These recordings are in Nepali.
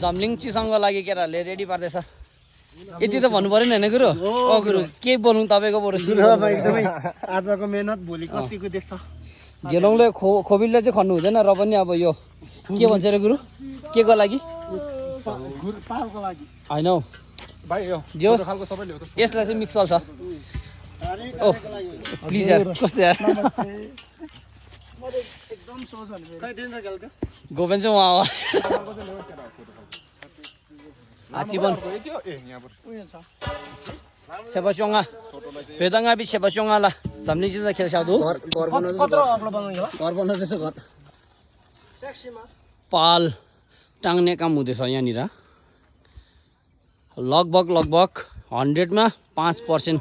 जम्लिङ चिसङको लागि केटाहरूले रेडी पार्दैछ यति त भन्नु परेन हैन गुरु गुरु के बोल्नु तपाईको बरु एकदमै आजको मेहनत भोलि कतिको देख्छ गेलौङले खोबिलले चाहिँ खन्नु हुँदैन र पनि अब यो के भन्छ रे गुरु के को लागि पालको लागि हैन हौ भाइ यो खालको सबै ल्याउ त यसलाई चाहिँ मिक्स चल्छ ओ प्लिज यार कस्तो यार एकदम सोच भने खै दिन गल्थ्यो गोबेन चाहिँ वहाँ हात्तीबन सेबाचोङा पेदङा बि सेबाचोङा ला जम्लिङ चिसङ खेल साधु घर बनाउँदैछ घर पाल टाङ्ने काम हुँदैछ यहाँनिर लगभग 100 मा 5%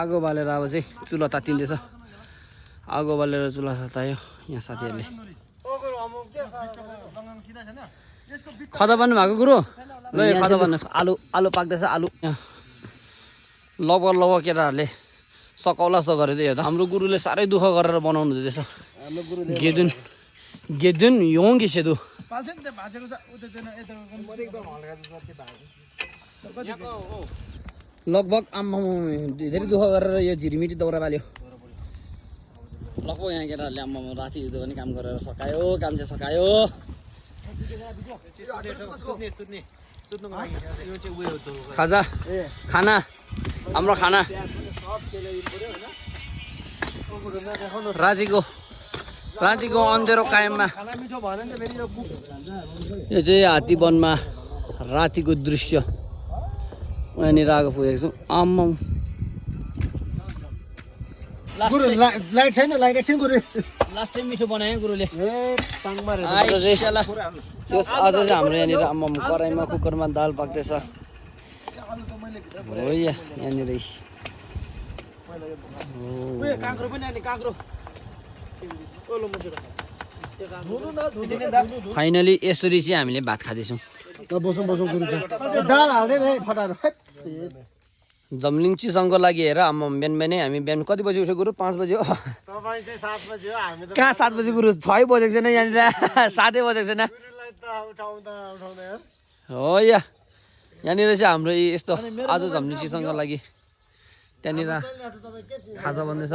आगो बालेर अब चाहिँ चुला तातिँदैछ आगो बालेर चुला तात्यो यहाँ साथीहरूले खदा बन्नु भएको गुरु ल यो खदा बन्नुहोस् आलु पाक्दैछ आलु लगभग केटाहरूले सकाउला जस्तो गरेको थियो हाम्रो गुरुले साह्रै दुःख गरेर बनाउनु हुँदैछ गेदुन योङ सेदु लगभग आम्मा धेरै दुःख गरेर यो झिरिमिटी दौरा बाल्यो लगभग यहाँ केटाहरूले आम्मा राति हिँड्दो पनि काम गरेर सकायो काम चाहिँ सकायो खाजा खाना हाम्रो खाना रातिको अँधेरो कायममा यो चाहिँ हात्तीवनमा रातिको दृश्य यहाँनिर आगो पुगेको छौँ आम्मा लाइट छैन लाइट एकछिन गुरु लास्ट टाइम मिठो बनायो गुरुले ताङ मारेर आज चाहिँ हाम्रो यहाँनिर आम्मा कराईमा कुकरमा दाल पाक्दैछ हो यहाँनिर काँक्रो पनि अनि काँक्रो फाइनली यसरी चाहिँ हामीले भात खाँदैछौँ बसौँ गुरु दाल हाल्दै है फटारो जम्लिङ चिसङको लागि हेर आम्मा बिहानै हामी बिहान कति बजी उठ्यो गुरु 5 बजी हो तपाईँ चाहिँ 7 बजी हो हामी त कहाँ 7 बजी गुरु 6 बजेको छैन यहाँनिर 7 बजेको छैन हो यहाँनिर चाहिँ हाम्रो यस्तो आज जम्लिङ चिसङको लागि त्यहाँनिर खाजा बन्दैछ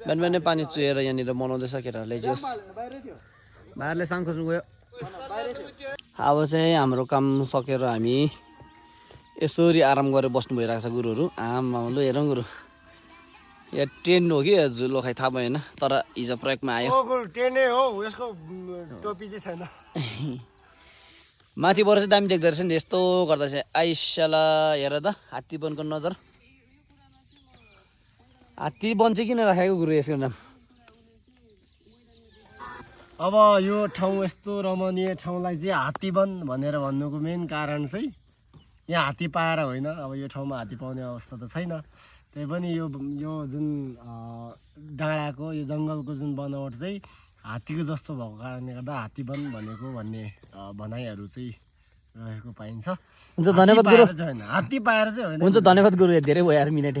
बिहानै पानी चुहेर यहाँनिर बनाउँदैछ केटाहरूले जोस् बाहिरले साङ खोज्नु गयो अब चाहिँ हाम्रो काम सकेर हामी यसरी आराम गरेर बस्नु भइरहेको छ गुरुहरू आमा लु हेरौँ गुरु यहाँ ट्रेन हो कि झुलो खै थाहा भएन तर हिजो प्रयोगमा आयो ट्रेनै हो यसको टोपी चाहिँ छैन माथिबाट चाहिँ दामी देख्दो रहेछ नि यस्तो गर्दा चाहिँ आइसाला हेर त हात्तीवनको नजर हात्तीवन चाहिँ किन राखेको गुरु यसको नाम अब यो ठाउँ यस्तो रमणीय ठाउँलाई चाहिँ हात्तीवन भनेर भन्नुको मेन कारण चाहिँ यहाँ हात्ती पाएर होइन अब यो ठाउँमा हात्ती पाउने अवस्था त छैन त्यही पनि यो जुन डाँडाको यो जङ्गलको जुन बनावट चाहिँ हात्तीको जस्तो भएको कारणले गर्दा हात्तीवन भनेको भन्ने भनाइहरू चाहिँ रहेको पाइन्छ हुन्छ धन्यवाद गुरु हात्ती पाएर चाहिँ होइन हुन्छ धन्यवाद गुरु धेरै भयो यार मिनेट